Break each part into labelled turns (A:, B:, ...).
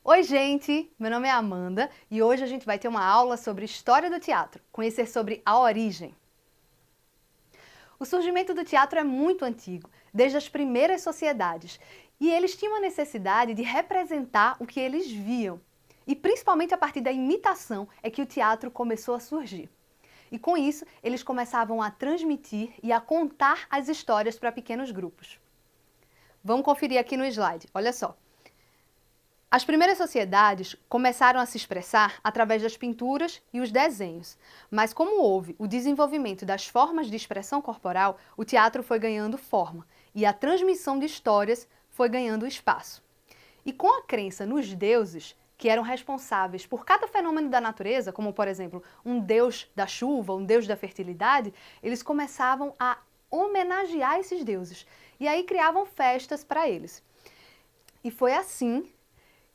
A: Oi, gente! Meu nome é Amanda e hoje a gente vai ter uma aula sobre história do teatro, conhecer sobre a origem. O surgimento do teatro é muito antigo, desde as primeiras sociedades, e eles tinham a necessidade de representar o que eles viam. E principalmente a partir da imitação é que o teatro começou a surgir. E com isso, eles começavam a transmitir e a contar as histórias para pequenos grupos. Vamos conferir aqui no slide, olha só. As primeiras sociedades começaram a se expressar através das pinturas e os desenhos, mas como houve o desenvolvimento das formas de expressão corporal, o teatro foi ganhando forma e a transmissão de histórias foi ganhando espaço. E com a crença nos deuses, que eram responsáveis por cada fenômeno da natureza, como por exemplo um deus da chuva, um deus da fertilidade, eles começavam a homenagear esses deuses e aí criavam festas para eles. E foi assim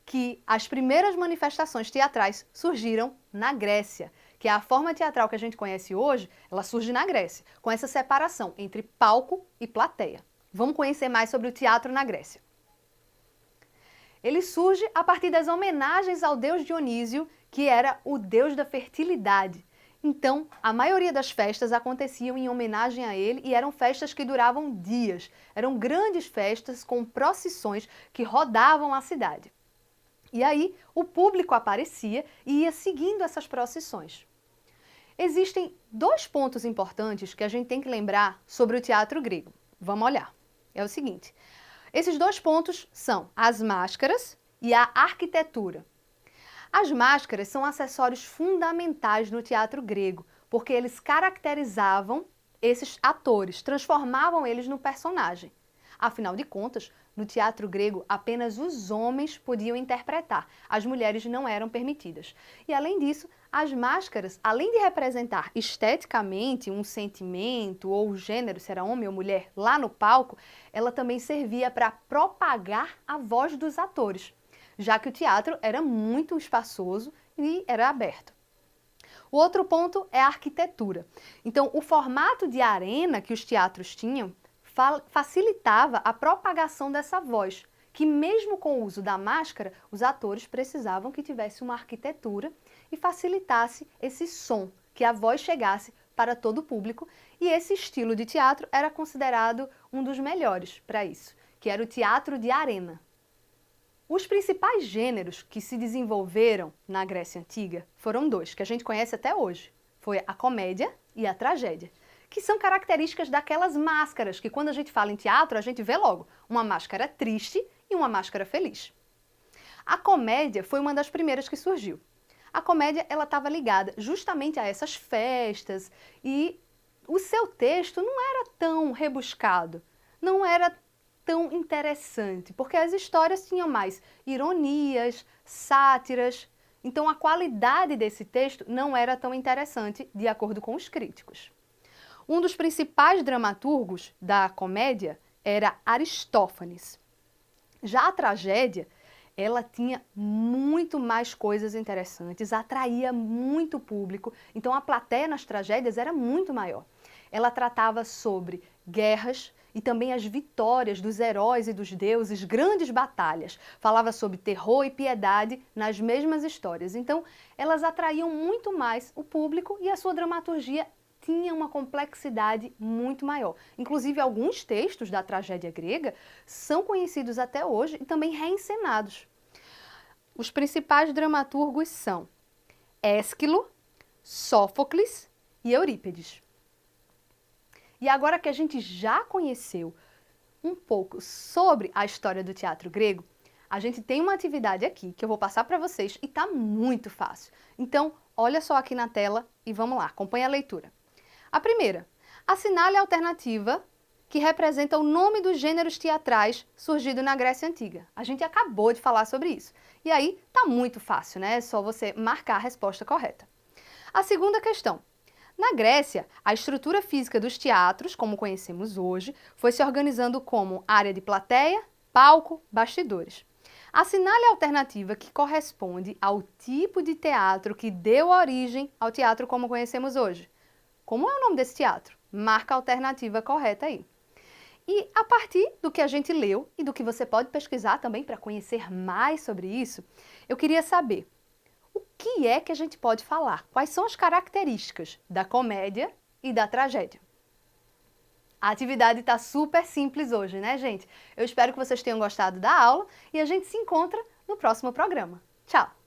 A: que as primeiras manifestações teatrais surgiram na Grécia, que é a forma teatral que a gente conhece hoje, ela surge na Grécia, com essa separação entre palco e plateia. Vamos conhecer mais sobre o teatro na Grécia. Ele surge a partir das homenagens ao deus Dionísio, que era o deus da fertilidade. Então, a maioria das festas aconteciam em homenagem a ele e eram festas que duravam dias. Eram grandes festas com procissões que rodavam a cidade. E aí, o público aparecia e ia seguindo essas procissões. Existem dois pontos importantes que a gente tem que lembrar sobre o teatro grego. Vamos olhar. É o seguinte, esses dois pontos são as máscaras e a arquitetura. As máscaras são acessórios fundamentais no teatro grego, porque eles caracterizavam esses atores, transformavam eles no personagem. Afinal de contas, no teatro grego, apenas os homens podiam interpretar, as mulheres não eram permitidas. E além disso, as máscaras, além de representar esteticamente um sentimento ou gênero, se era homem ou mulher, lá no palco, ela também servia para propagar a voz dos atores, já que o teatro era muito espaçoso e era aberto. O outro ponto é a arquitetura. Então, o formato de arena que os teatros tinham facilitava a propagação dessa voz, que mesmo com o uso da máscara, os atores precisavam que tivesse uma arquitetura e facilitasse esse som, que a voz chegasse para todo o público, e esse estilo de teatro era considerado um dos melhores para isso, que era o teatro de arena. Os principais gêneros que se desenvolveram na Grécia Antiga foram dois, que a gente conhece até hoje. Foi a comédia e a tragédia, que são características daquelas máscaras, que quando a gente fala em teatro, a gente vê logo uma máscara triste e uma máscara feliz. A comédia foi uma das primeiras que surgiu. A comédia ela estava ligada justamente a essas festas e o seu texto não era tão rebuscado, não era tão interessante, porque as histórias tinham mais ironias, sátiras, então a qualidade desse texto não era tão interessante, de acordo com os críticos. Um dos principais dramaturgos da comédia era Aristófanes. Já a tragédia, ela tinha muito mais coisas interessantes, atraía muito público, então a plateia nas tragédias era muito maior. Ela tratava sobre guerras e também as vitórias dos heróis e dos deuses, grandes batalhas. Falava sobre terror e piedade nas mesmas histórias. Então, elas atraíam muito mais o público e a sua dramaturgia tinha uma complexidade muito maior. Inclusive, alguns textos da tragédia grega são conhecidos até hoje e também reencenados. Os principais dramaturgos são Ésquilo, Sófocles e Eurípides. E agora que a gente já conheceu um pouco sobre a história do teatro grego, a gente tem uma atividade aqui que eu vou passar para vocês e está muito fácil. Então, olha só aqui na tela e vamos lá, acompanha a leitura. A primeira, assinale a alternativa que representa o nome dos gêneros teatrais surgido na Grécia Antiga. A gente acabou de falar sobre isso. E aí, tá muito fácil, né? É só você marcar a resposta correta. A segunda questão. Na Grécia, a estrutura física dos teatros, como conhecemos hoje, foi se organizando como área de plateia, palco, bastidores. Assinale a alternativa que corresponde ao tipo de teatro que deu origem ao teatro como conhecemos hoje. Como é o nome desse teatro? Marca a alternativa correta aí. E a partir do que a gente leu e do que você pode pesquisar também para conhecer mais sobre isso, eu queria saber o que é que a gente pode falar? Quais são as características da comédia e da tragédia? A atividade está super simples hoje, né, gente? Eu espero que vocês tenham gostado da aula e a gente se encontra no próximo programa. Tchau!